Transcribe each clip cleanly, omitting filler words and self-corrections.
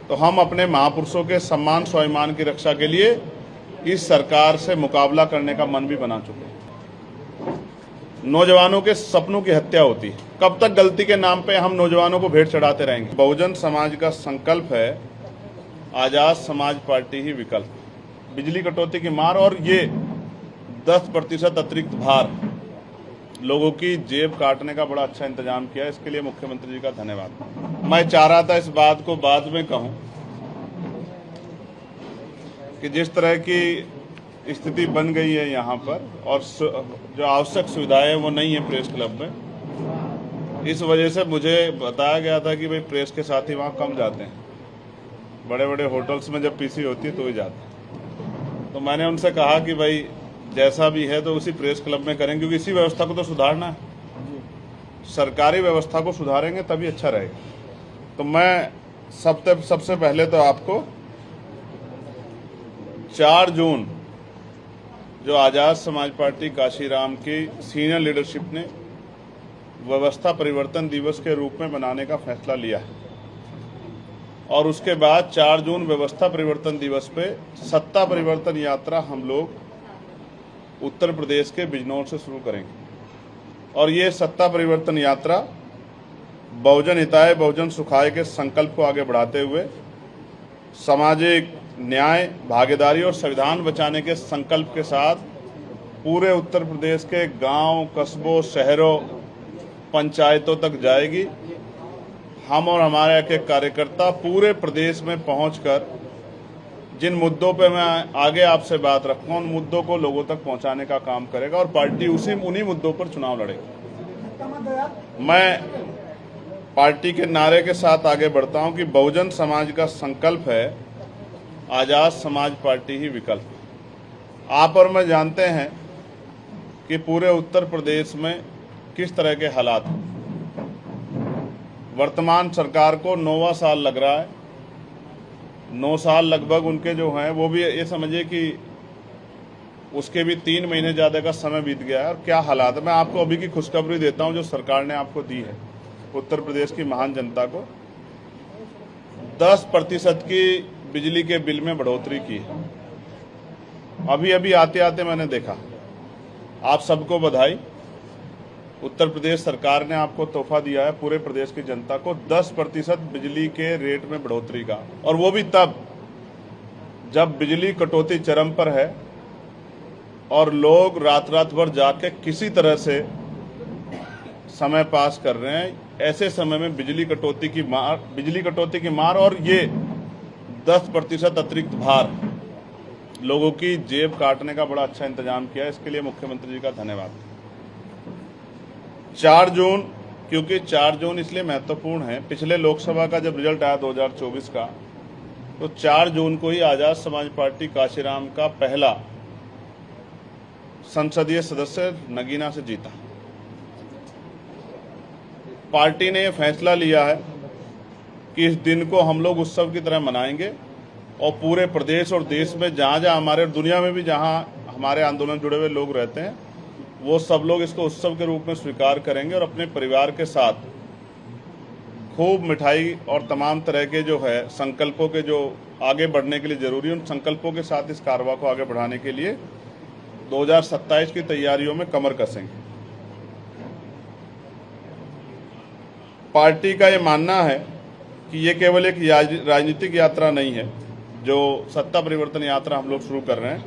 तो हम अपने महापुरुषों के सम्मान स्वाभिमान की रक्षा के लिए इस सरकार से मुकाबला करने का मन भी बना चुके हैं। नौजवानों के सपनों की हत्या होती है। कब तक गलती के नाम पे हम नौजवानों को भेंट चढ़ाते रहेंगे? बहुजन समाज का संकल्प है आजाद समाज पार्टी ही विकल्प। बिजली कटौती की मार और ये 10% अतिरिक्त भार लोगों की जेब काटने का बड़ा अच्छा इंतजाम किया, इसके लिए मुख्यमंत्री जी का धन्यवाद। मैं चाह रहा था इस बात को बाद में कहूं कि जिस तरह की स्थिति बन गई है यहाँ पर और जो आवश्यक सुविधाएं हैं वो नहीं है प्रेस क्लब में, इस वजह से मुझे बताया गया था कि भाई प्रेस के साथी वहाँ कम जाते हैं, बड़े बड़े होटल्स में जब पीसी होती है तो ही जाते हैं। तो मैंने उनसे कहा कि भाई जैसा भी है तो उसी प्रेस क्लब में करेंगे, क्योंकि इसी व्यवस्था को तो सुधारना है। सरकारी व्यवस्था को सुधारेंगे तभी अच्छा रहेगा। तो मैं सबसे पहले तो आपको 4 जून जो आजाद समाज पार्टी काशीराम की सीनियर लीडरशिप ने व्यवस्था परिवर्तन दिवस के रूप में मनाने का फैसला लिया है और उसके बाद 4 जून व्यवस्था परिवर्तन दिवस पे सत्ता परिवर्तन यात्रा हम लोग उत्तर प्रदेश के बिजनौर से शुरू करेंगे। और ये सत्ता परिवर्तन यात्रा बहुजन हिताय बहुजन सुखाय के संकल्प को आगे बढ़ाते हुए सामाजिक न्याय, भागीदारी और संविधान बचाने के संकल्प के साथ पूरे उत्तर प्रदेश के गांव, कस्बों, शहरों, पंचायतों तक जाएगी। हम और हमारे एक कार्यकर्ता पूरे प्रदेश में पहुंचकर जिन मुद्दों पे मैं आगे आपसे बात रखूंगा उन मुद्दों को लोगों तक पहुंचाने का काम करेगा और पार्टी उन्हीं मुद्दों पर चुनाव लड़ेगी। मैं पार्टी के नारे के साथ आगे बढ़ता हूं कि बहुजन समाज का संकल्प है आजाद समाज पार्टी ही विकल्प। आप और मैं जानते हैं कि पूरे उत्तर प्रदेश में किस तरह के हालात हैं। वर्तमान सरकार को 9वां साल लग रहा है। 9 साल लगभग उनके जो हैं वो भी ये समझिए कि उसके भी 3 महीने ज़्यादा का समय बीत गया है। और क्या हालात है, मैं आपको अभी की खुशखबरी देता हूं जो सरकार ने आपको दी है, उत्तर प्रदेश की महान जनता को। 10% की बिजली के बिल में बढ़ोतरी की है। अभी आते आते मैंने देखा। आप सबको बधाई। उत्तर प्रदेश सरकार ने आपको तोहफा दिया है पूरे प्रदेश की जनता को 10% बिजली के रेट में बढ़ोतरी का, और वो भी तब जब बिजली कटौती चरम पर है और लोग रात भर जाके किसी तरह से समय पास कर रहे हैं। ऐसे समय में बिजली कटौती की मार और ये 10% अतिरिक्त भार लोगों की जेब काटने का बड़ा अच्छा इंतजाम किया, इसके लिए मुख्यमंत्री जी का धन्यवाद। 4 जून, क्योंकि 4 जून इसलिए महत्वपूर्ण है, पिछले लोकसभा का जब रिजल्ट आया 2024 का, तो 4 जून को ही आजाद समाज पार्टी काशीराम का पहला संसदीय सदस्य नगीना से जीता। पार्टी ने यह फैसला लिया है कि इस दिन को हम लोग उत्सव की तरह मनाएंगे और पूरे प्रदेश और देश में जहां हमारे, दुनिया में भी जहां हमारे आंदोलन जुड़े हुए लोग रहते हैं, वो सब लोग इसको उत्सव के रूप में स्वीकार करेंगे और अपने परिवार के साथ खूब मिठाई और तमाम तरह के जो है संकल्पों के जो आगे बढ़ने के लिए जरूरी, उन संकल्पों के साथ इस कारवां को आगे बढ़ाने के लिए 2027 की तैयारियों में कमर कसेंगे। पार्टी का ये मानना है कि ये केवल एक राजनीतिक यात्रा नहीं है। जो सत्ता परिवर्तन यात्रा हम लोग शुरू कर रहे हैं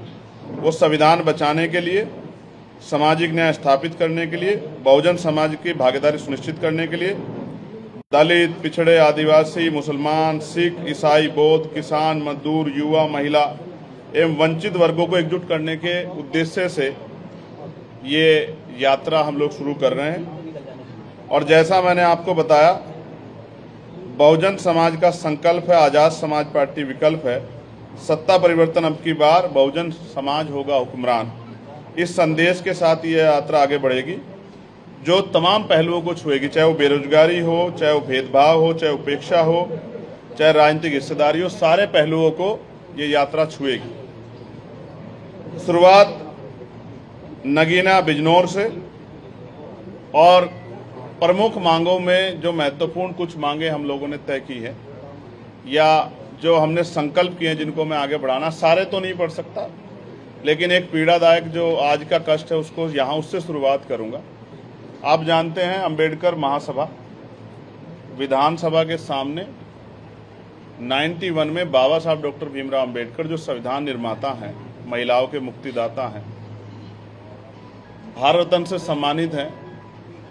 वो संविधान बचाने के लिए, सामाजिक न्याय स्थापित करने के लिए, बहुजन समाज की भागीदारी सुनिश्चित करने के लिए, दलित, पिछड़े, आदिवासी, मुसलमान, सिख, ईसाई, बौद्ध, किसान, मजदूर, युवा, महिला एवं वंचित वर्गों को एकजुट करने के उद्देश्य से ये यात्रा हम लोग शुरू कर रहे हैं। और जैसा मैंने आपको बताया, बहुजन समाज का संकल्प है आजाद समाज पार्टी विकल्प है। सत्ता परिवर्तन अब की बार बहुजन समाज होगा हुक्मरान। इस संदेश के साथ ये यात्रा आगे बढ़ेगी जो तमाम पहलुओं को छुएगी, चाहे वो बेरोजगारी हो, चाहे वो भेदभाव हो, चाहे उपेक्षा हो, चाहे राजनीतिक हिस्सेदारी हो, सारे पहलुओं को ये यात्रा छुएगी। शुरुआत नगीना बिजनौर से, और प्रमुख मांगों में जो महत्वपूर्ण कुछ मांगे हम लोगों ने तय की है या जो हमने संकल्प किए जिनको मैं आगे बढ़ाना, सारे तो नहीं पढ़ सकता, लेकिन एक पीड़ादायक जो आज का कष्ट है उसको यहाँ उससे शुरुआत करूँगा। आप जानते हैं अंबेडकर महासभा विधानसभा के सामने 91 में बाबा साहब डॉक्टर भीमराव अंबेडकर जो संविधान निर्माता हैं, महिलाओं के मुक्तिदाता हैं, भारत रत्न से सम्मानित हैं,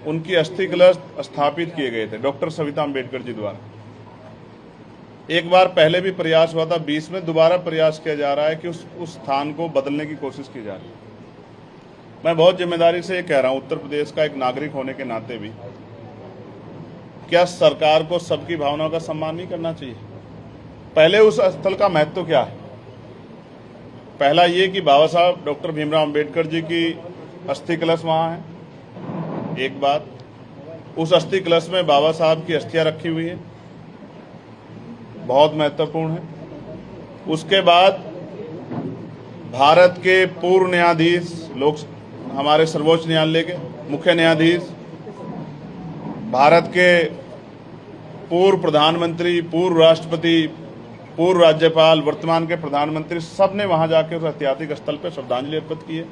उनकी अस्थि कलश स्थापित किए गए थे डॉक्टर सविता अंबेडकर जी द्वारा। एक बार पहले भी प्रयास हुआ था, 20 में दोबारा प्रयास किया जा रहा है कि उस स्थान को बदलने की कोशिश की जा रही है। मैं बहुत जिम्मेदारी से ये कह रहा हूं, उत्तर प्रदेश का एक नागरिक होने के नाते भी, क्या सरकार को सबकी भावनाओं का सम्मान नहीं करना चाहिए? पहले उस स्थल का महत्व क्या है? पहला ये कि बाबा साहब डॉक्टर भीमराव अंबेडकर जी की अस्थि कलश वहां है। एक बात, उस अस्थि कलश में बाबा साहब की अस्थियां रखी हुई है, बहुत महत्वपूर्ण है। उसके बाद भारत के पूर्व न्यायाधीश, लोक हमारे सर्वोच्च न्यायालय के मुख्य न्यायाधीश, भारत के पूर्व प्रधानमंत्री, पूर्व राष्ट्रपति, पूर्व राज्यपाल, वर्तमान के प्रधानमंत्री, सब ने वहां जाके उस ऐतिहासिक स्थल पर श्रद्धांजलि अर्पित की है।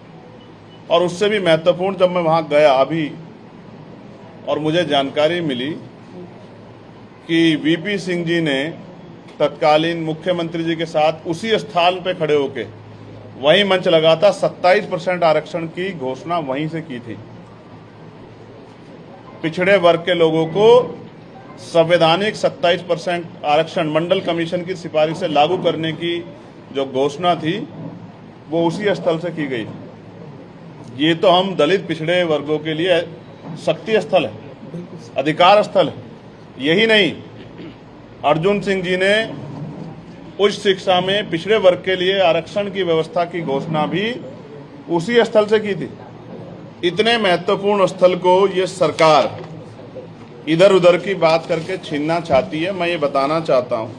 और उससे भी महत्वपूर्ण, जब मैं वहां गया अभी और मुझे जानकारी मिली कि वीपी सिंह जी ने तत्कालीन मुख्यमंत्री जी के साथ उसी स्थान पे खड़े होके वही मंच लगाता 27% आरक्षण की घोषणा वहीं से की थी। पिछड़े वर्ग के लोगों को संवैधानिक 27% आरक्षण मंडल कमीशन की सिफारिश से लागू करने की जो घोषणा थी वो उसी स्थल से की गई। ये तो हम दलित पिछड़े वर्गों के लिए शक्ति स्थल है, अधिकार स्थल है। यही नहीं, अर्जुन सिंह जी ने उच्च शिक्षा में पिछड़े वर्ग के लिए आरक्षण की व्यवस्था की घोषणा भी उसी स्थल से की थी। इतने महत्वपूर्ण स्थल को ये सरकार इधर उधर की बात करके छीनना चाहती है। मैं ये बताना चाहता हूँ,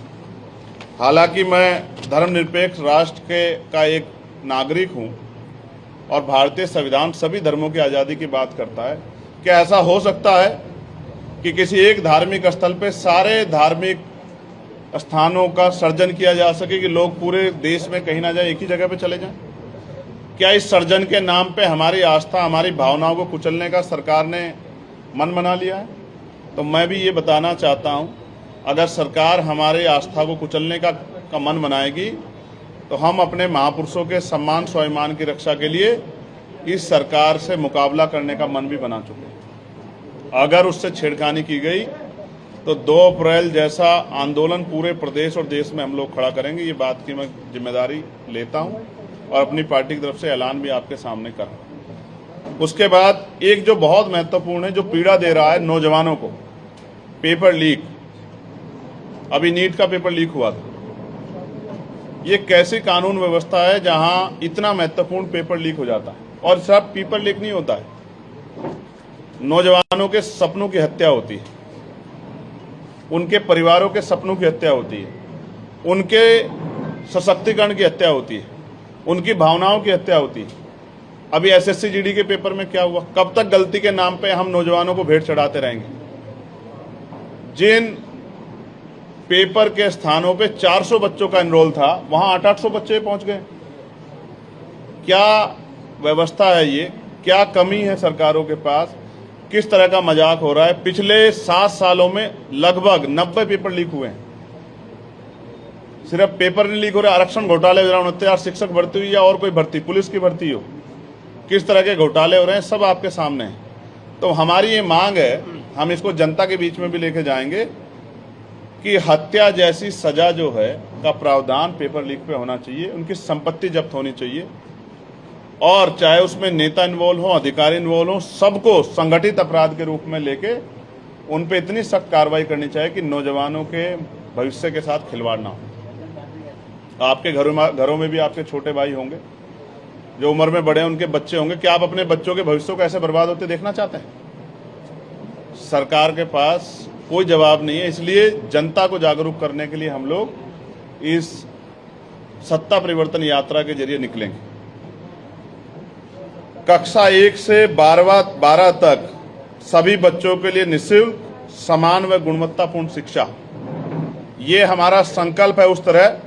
हालांकि मैं धर्मनिरपेक्ष राष्ट्र का एक नागरिक हूँ और भारतीय संविधान सभी धर्मों की आज़ादी की बात करता है, क्या ऐसा हो सकता है कि किसी एक धार्मिक स्थल पे सारे धार्मिक स्थानों का सर्जन किया जा सके कि लोग पूरे देश में कहीं ना जाए, एक ही जगह पे चले जाएं? क्या इस सर्जन के नाम पे हमारी आस्था, हमारी भावनाओं को कुचलने का सरकार ने मन बना लिया है? तो मैं भी ये बताना चाहता हूँ, अगर सरकार हमारी आस्था को कुचलने का मन बनाएगी तो हम अपने महापुरुषों के सम्मान स्वाभिमान की रक्षा के लिए इस सरकार से मुकाबला करने का मन भी बना चुके हैं। अगर उससे छेड़खानी की गई तो 2 अप्रैल जैसा आंदोलन पूरे प्रदेश और देश में हम लोग खड़ा करेंगे। ये बात की मैं जिम्मेदारी लेता हूँ और अपनी पार्टी की तरफ से ऐलान भी आपके सामने कर रहा हूँ। उसके बाद एक जो बहुत महत्वपूर्ण है, जो पीड़ा दे रहा है नौजवानों को, पेपर लीक। अभी नीट का पेपर लीक हुआ था। ये कैसी कानून व्यवस्था है जहां इतना महत्वपूर्ण पेपर लीक हो जाता है? और सब पेपर लीक नहीं होता है, नौजवानों के सपनों की हत्या होती है, उनके परिवारों के सपनों की हत्या होती है, उनके सशक्तिकरण की हत्या होती है, उनकी भावनाओं की हत्या होती है। अभी एसएससी जीडी के पेपर में क्या हुआ? कब तक गलती के नाम पे हम नौजवानों को भेंट चढ़ाते रहेंगे? जिन पेपर के स्थानों पे 400 बच्चों का एनरोल था, वहां 800 बच्चे पहुंच गए। क्या व्यवस्था है ये? क्या कमी है सरकारों के पास? किस तरह का मजाक हो रहा है? पिछले 7 सालों में लगभग 90 पेपर लीक हुए हैं। सिर्फ पेपर नहीं लीक हो रहे, आरक्षण घोटाले हो रहे हैं, 69 शिक्षक भर्ती हुई या और कोई भर्ती, पुलिस की भर्ती हो, किस तरह के घोटाले हो रहे हैं, सब आपके सामने है। तो हमारी ये मांग है, हम इसको जनता के बीच में भी लेके जाएंगे कि हत्या जैसी सजा जो है का प्रावधान पेपर लीक पे होना चाहिए, उनकी संपत्ति जब्त होनी चाहिए, और चाहे उसमें नेता इन्वॉल्व हो, अधिकारी इन्वॉल्व हो, सबको संगठित अपराध के रूप में लेके उन पे इतनी सख्त कार्रवाई करनी चाहिए कि नौजवानों के भविष्य के साथ खिलवाड़ ना हो। आपके घरों में भी आपके छोटे भाई होंगे, जो उम्र में बड़े हैं, उनके बच्चे होंगे। क्या आप अपने बच्चों के भविष्य को ऐसे बर्बाद होते देखना चाहते हैं? सरकार के पास कोई जवाब नहीं है। इसलिए जनता को जागरूक करने के लिए हम लोग इस सत्ता परिवर्तन यात्रा के जरिए निकलेंगे। कक्षा 1 से 12 तक सभी बच्चों के लिए निःशुल्क, समान व गुणवत्तापूर्ण शिक्षा, ये हमारा संकल्प है उस तरह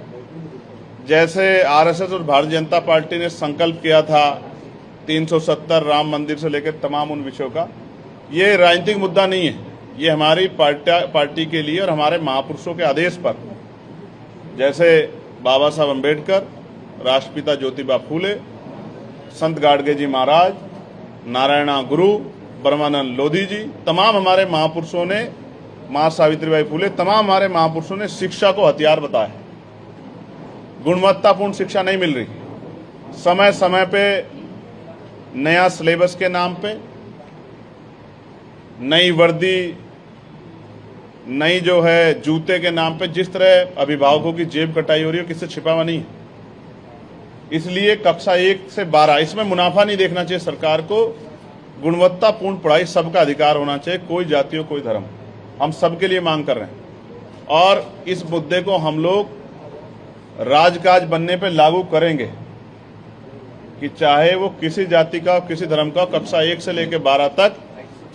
जैसे आरएसएस और भारतीय जनता पार्टी ने संकल्प किया था 370 राम मंदिर से लेकर तमाम उन विषयों का। ये राजनीतिक मुद्दा नहीं है, ये हमारी पार्टी के लिए और हमारे महापुरुषों के आदेश पर, जैसे बाबा साहब अम्बेडकर, राष्ट्रपिता ज्योतिबा फूले, संत गाडगे जी महाराज, नारायणा गुरु, ब्रह्मानंद लोधी जी, तमाम हमारे महापुरुषों ने, मां सावित्रीबाई फूले, तमाम हमारे महापुरुषों ने शिक्षा को हथियार बताया। गुणवत्तापूर्ण शिक्षा नहीं मिल रही, समय समय पे नया सिलेबस के नाम पे, नई वर्दी, नई जो है जूते के नाम पे जिस तरह अभिभावकों की जेब कटाई हो रही है, किससे छिपा हुआ नहीं है। इसलिए कक्षा 1 से 12 इसमें मुनाफा नहीं देखना चाहिए सरकार को। गुणवत्तापूर्ण पढ़ाई सबका अधिकार होना चाहिए, कोई जाति हो कोई धर्म, हम सबके लिए मांग कर रहे हैं। और इस मुद्दे को हम लोग राजकाज बनने पे लागू करेंगे कि चाहे वो किसी जाति का किसी धर्म का, कक्षा 1 से लेकर 12 तक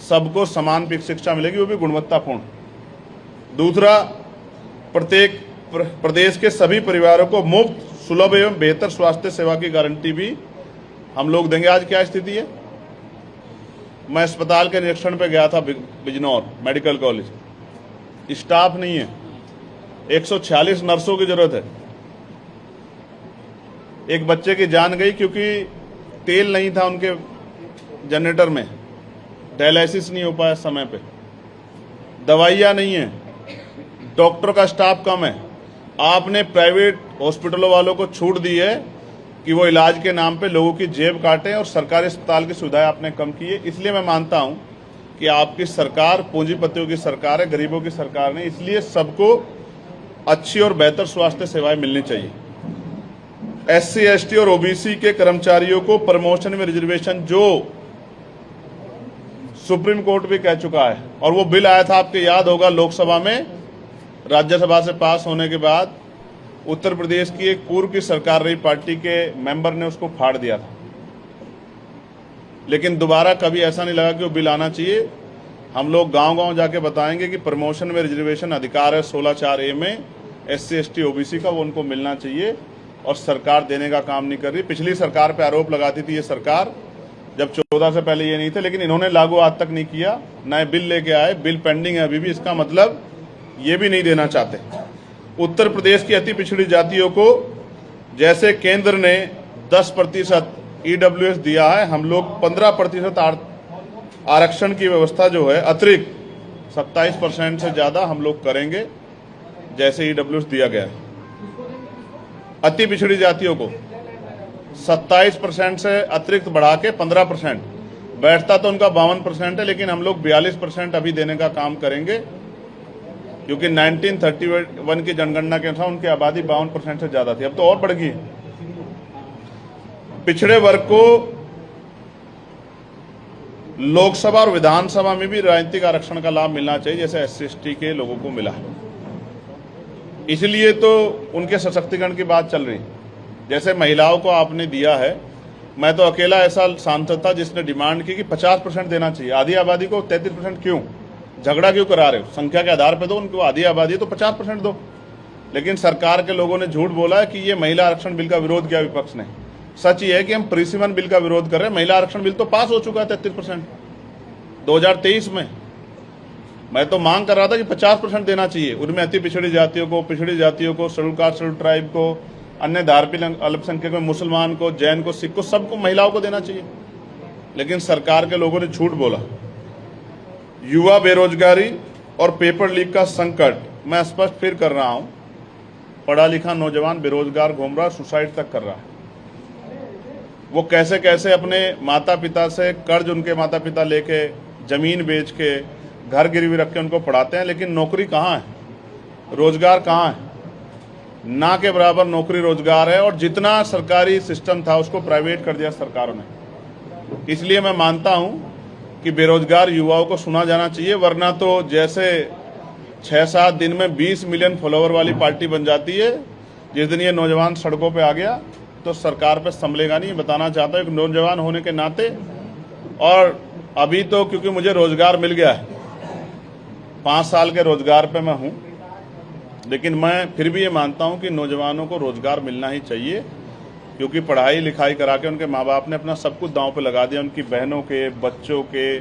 सबको समान शिक्षा मिलेगी, वो भी गुणवत्तापूर्ण। दूसरा, प्रत्येक प्रदेश के सभी परिवारों को मुफ्त, सुलभ एवं बेहतर स्वास्थ्य सेवा की गारंटी भी हम लोग देंगे। आज क्या स्थिति है, मैं अस्पताल के निरीक्षण पे गया था बिजनौर मेडिकल कॉलेज, स्टाफ नहीं है, 146 नर्सों की जरूरत है। एक बच्चे की जान गई क्योंकि तेल नहीं था उनके जनरेटर में, डायलिसिस नहीं हो पाया समय पे, दवाइयाँ नहीं है, डॉक्टर का स्टाफ कम है। आपने प्राइवेट हॉस्पिटलों वालों को छूट दी है कि वो इलाज के नाम पे लोगों की जेब काटें, और सरकारी अस्पताल की सुविधाएं आपने कम की है। इसलिए मैं मानता हूं कि आपकी सरकार पूंजीपतियों की सरकार है, गरीबों की सरकार नहीं। इसलिए सबको अच्छी और बेहतर स्वास्थ्य सेवाएं मिलनी चाहिए। SC, ST और OBC के कर्मचारियों को प्रमोशन में रिजर्वेशन, जो सुप्रीम कोर्ट भी कह चुका है, और वो बिल आया था आपको याद होगा लोकसभा में, राज्यसभा से पास होने के बाद उत्तर प्रदेश की एक पूर्व की सरकार रही पार्टी के मेंबर ने उसको फाड़ दिया था। लेकिन दोबारा कभी ऐसा नहीं लगा कि वो बिल आना चाहिए। हम लोग गांव-गांव जाके बताएंगे कि प्रमोशन में रिजर्वेशन अधिकार है 16(4)A में SC, ST, OBC का, वो उनको मिलना चाहिए, और सरकार देने का काम नहीं कर रही। पिछली सरकार पे आरोप लगाती थी ये सरकार, जब 14 से पहले ये नहीं थे, लेकिन इन्होंने लागू आज तक नहीं किया। नए बिल लेके आए, बिल पेंडिंग है अभी भी, इसका मतलब ये भी नहीं देना चाहते। उत्तर प्रदेश की अति पिछड़ी जातियों को जैसे केंद्र ने 10% EWS दिया है, हम लोग 15% आरक्षण की व्यवस्था जो है अतिरिक्त 27% से ज्यादा हम लोग करेंगे, जैसे EWS दिया गया है। अति पिछड़ी जातियों को 27% से अतिरिक्त बढ़ा के 15%, बैठता तो उनका 52% है, लेकिन हम लोग 42% अभी देने का काम करेंगे, क्योंकि 1931 की जनगणना के अनुसार उनकी आबादी 52% से ज्यादा थी, अब तो और बढ़ गई। पिछड़े वर्ग को लोकसभा और विधानसभा में भी राजनीतिक आरक्षण का लाभ मिलना चाहिए, जैसे SC, ST के लोगों को मिला है। इसलिए तो उनके सशक्तिकरण की बात चल रही। जैसे महिलाओं को आपने दिया है, मैं तो अकेला ऐसा सांसद था जिसने डिमांड की कि 50% देना चाहिए। आधी आबादी को 33% क्यों, झगड़ा क्यों करा रहे हो, संख्या के आधार पर दो, उनको आधी आबादी है तो 50% दो। लेकिन सरकार के लोगों ने झूठ बोला है कि ये महिला आरक्षण बिल का विरोध किया विपक्ष ने। सच ये है कि हम प्रीसिमन बिल का विरोध कर रहे हैं। महिला आरक्षण बिल तो पास हो चुका है 33% 2023 में। मैं तो मांग कर रहा था कि 50% देना चाहिए, उनमें अति पिछड़ी जातियों को, शेड्यूल कास्ट, शेड्यूल ट्राइब को, अन्य धार्मिक अल्पसंख्यकों, मुसलमान को, जैन को, सिख को, सबको, महिलाओं को देना चाहिए। लेकिन सरकार के लोगों ने झूठ बोला। युवा बेरोजगारी और पेपर लीक का संकट मैं स्पष्ट फिर कर रहा हूं, पढ़ा लिखा नौजवान बेरोजगार घूम रहा, सुसाइड तक कर रहा है। वो कैसे कैसे अपने माता पिता से कर्ज, उनके माता पिता लेके, जमीन बेच के, घर गिरवी रख के उनको पढ़ाते हैं, लेकिन नौकरी कहाँ है, रोजगार कहाँ है? ना के बराबर नौकरी रोजगार है, और जितना सरकारी सिस्टम था उसको प्राइवेट कर दिया सरकारों ने। इसलिए मैं मानता हूं कि बेरोजगार युवाओं को सुना जाना चाहिए, वरना तो जैसे 6-7 दिन में 20 मिलियन फॉलोवर वाली पार्टी बन जाती है। जिस दिन ये नौजवान सड़कों पे आ गया तो सरकार पे संभलेगा नहीं। बताना चाहता हूँ एक नौजवान होने के नाते, और अभी तो क्योंकि मुझे रोजगार मिल गया है, 5 साल के रोजगार पे मैं हूँ, लेकिन मैं फिर भी ये मानता हूं कि नौजवानों को रोजगार मिलना ही चाहिए, क्योंकि पढ़ाई लिखाई करा के उनके माँ बाप ने अपना सब कुछ दांव पे लगा दिया। उनकी बहनों के, बच्चों के,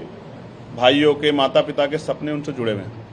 भाइयों के, माता पिता के सपने उनसे जुड़े हुए हैं।